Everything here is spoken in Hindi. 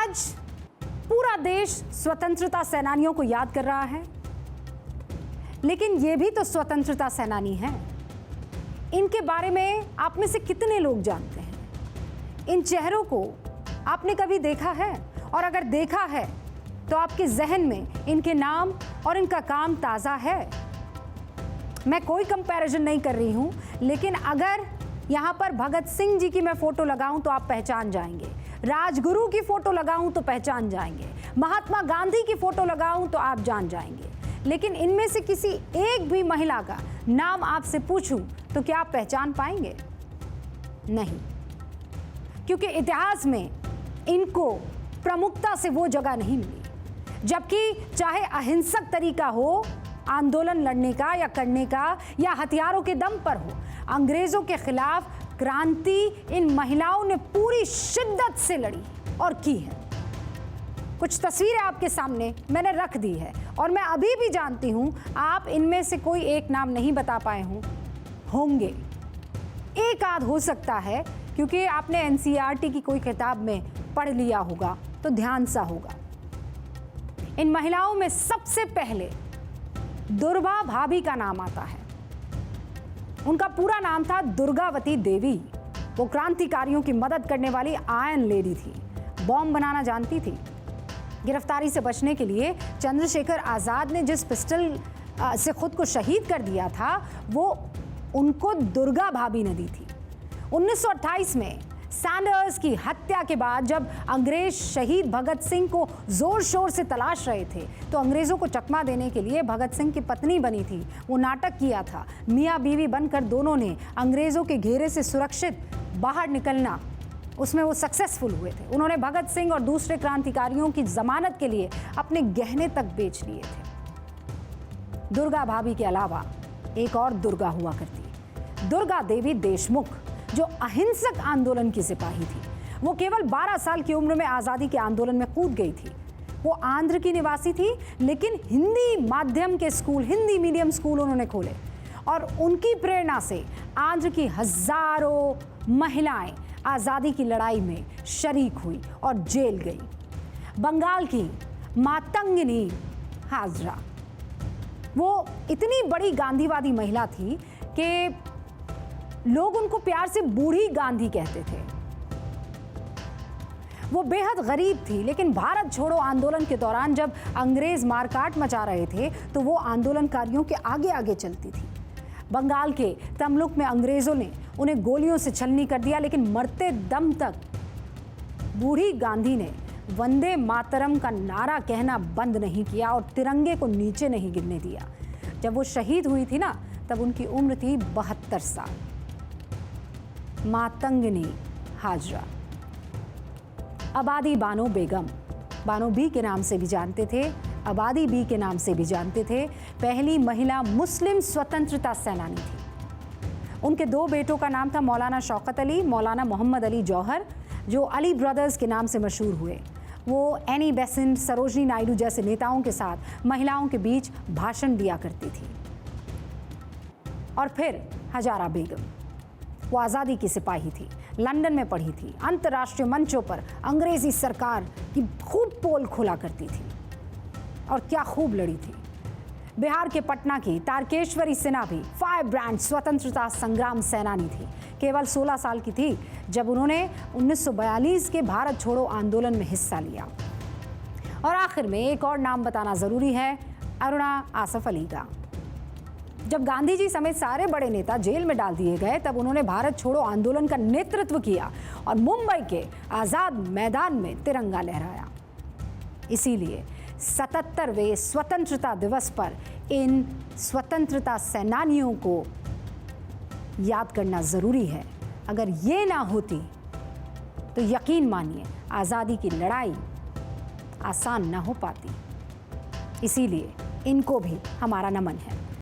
आज पूरा देश स्वतंत्रता सेनानियों को याद कर रहा है, लेकिन ये भी तो स्वतंत्रता सेनानी हैं। इनके बारे में आप में से कितने लोग जानते हैं? इन चेहरों को आपने कभी देखा है? और अगर देखा है तो आपके जहन में इनके नाम और इनका काम ताज़ा है? मैं कोई कंपैरिजन नहीं कर रही हूं, लेकिन अगर यहां पर भगत सिंह जी की मैं फोटो लगाऊं तो आप पहचान जाएंगे, राजगुरु की फोटो लगाऊं तो पहचान जाएंगे, महात्मा गांधी की फोटो लगाऊं तो आप जान जाएंगे। लेकिन इनमें से किसी एक भी महिला का नाम आपसे पूछूं तो क्या आप पहचान पाएंगे? नहीं, क्योंकि इतिहास में इनको प्रमुखता से वो जगह नहीं मिली। जबकि चाहे अहिंसक तरीका हो आंदोलन लड़ने का या करने का, या हथियारों के दम पर हो, अंग्रेजों के खिलाफ क्रांति इन महिलाओं ने पूरी शिद्दत से लड़ी और की है। कुछ तस्वीरें आपके सामने मैंने रख दी है और मैं अभी भी जानती हूं आप इनमें से कोई एक नाम नहीं बता पाए होंगे। एक आध हो सकता है क्योंकि आपने एनसीईआरटी की कोई किताब में पढ़ लिया होगा तो ध्यान सा होगा। इन महिलाओं में सबसे पहले दुर्गा भाभी का नाम आता है। उनका पूरा नाम था दुर्गावती देवी। वो क्रांतिकारियों की मदद करने वाली आयरन लेडी थी। बॉम्ब बनाना जानती थी। गिरफ्तारी से बचने के लिए चंद्रशेखर आजाद ने जिस पिस्टल से खुद को शहीद कर दिया था, वो उनको दुर्गा भाभी ने दी थी। 1928 में सैंडर्स की हत्या के बाद जब अंग्रेज शहीद भगत सिंह को जोर शोर से तलाश रहे थे, तो अंग्रेजों को चकमा देने के लिए भगत सिंह की पत्नी बनी थी। वो नाटक किया था। मियाँ बीवी बनकर दोनों ने अंग्रेजों के घेरे से सुरक्षित बाहर निकलना, उसमें वो सक्सेसफुल हुए थे। उन्होंने भगत सिंह और दूसरे क्रांतिकारियों की जमानत के लिए अपने गहने तक बेच लिए थे। दुर्गा भाभी के अलावा एक और दुर्गा हुआ करती, दुर्गा देवी देशमुख, जो अहिंसक आंदोलन की सिपाही थी। वो केवल 12 साल की उम्र में आज़ादी के आंदोलन में कूद गई थी। वो आंध्र की निवासी थी, लेकिन हिंदी माध्यम के स्कूल, हिंदी मीडियम स्कूल उन्होंने खोले और उनकी प्रेरणा से आंध्र की हजारों महिलाएं आज़ादी की लड़ाई में शरीक हुई और जेल गई। बंगाल की मातंगिनी हाजरा, वो इतनी बड़ी गांधीवादी महिला थी कि लोग उनको प्यार से बूढ़ी गांधी कहते थे। वो बेहद गरीब थी, लेकिन भारत छोड़ो आंदोलन के दौरान जब अंग्रेज मारकाट मचा रहे थे तो वो आंदोलनकारियों के आगे आगे चलती थी। बंगाल के तमलुक में अंग्रेजों ने उन्हें गोलियों से छलनी कर दिया, लेकिन मरते दम तक बूढ़ी गांधी ने वंदे मातरम का नारा कहना बंद नहीं किया और तिरंगे को नीचे नहीं गिरने दिया। जब वो शहीद हुई थी ना, तब उनकी उम्र थी 72 साल। मातंगिनी हाजरा। आबादी बानो बेगम, बानो बी के नाम से भी जानते थे, आबादी बी के नाम से भी जानते थे, पहली महिला मुस्लिम स्वतंत्रता सेनानी थी। उनके 2 बेटों का नाम था मौलाना शौकत अली, मौलाना मोहम्मद अली जौहर, जो अली ब्रदर्स के नाम से मशहूर हुए। वो एनी बेसेंट, सरोजनी नायडू जैसे नेताओं के साथ महिलाओं के बीच भाषण दिया करती थी। और फिर हजारा बेगम, वो आज़ादी की सिपाही थी, लंदन में पढ़ी थी, अंतर्राष्ट्रीय मंचों पर अंग्रेजी सरकार की खूब पोल खोला करती थी और क्या खूब लड़ी थी। बिहार के पटना की तारकेश्वरी सिन्हा भी फायर ब्रांड स्वतंत्रता संग्राम सेनानी थी। केवल 16 साल की थी जब उन्होंने 1942 के भारत छोड़ो आंदोलन में हिस्सा लिया। और आखिर में एक और नाम बताना ज़रूरी है, अरुणा आसफ अली का। जब गांधी जी समेत सारे बड़े नेता जेल में डाल दिए गए, तब उन्होंने भारत छोड़ो आंदोलन का नेतृत्व किया और मुंबई के आज़ाद मैदान में तिरंगा लहराया। इसीलिए 77वें स्वतंत्रता दिवस पर इन स्वतंत्रता सेनानियों को याद करना ज़रूरी है। अगर ये ना होती तो यकीन मानिए आज़ादी की लड़ाई आसान ना हो पाती। इसीलिए इनको भी हमारा नमन है।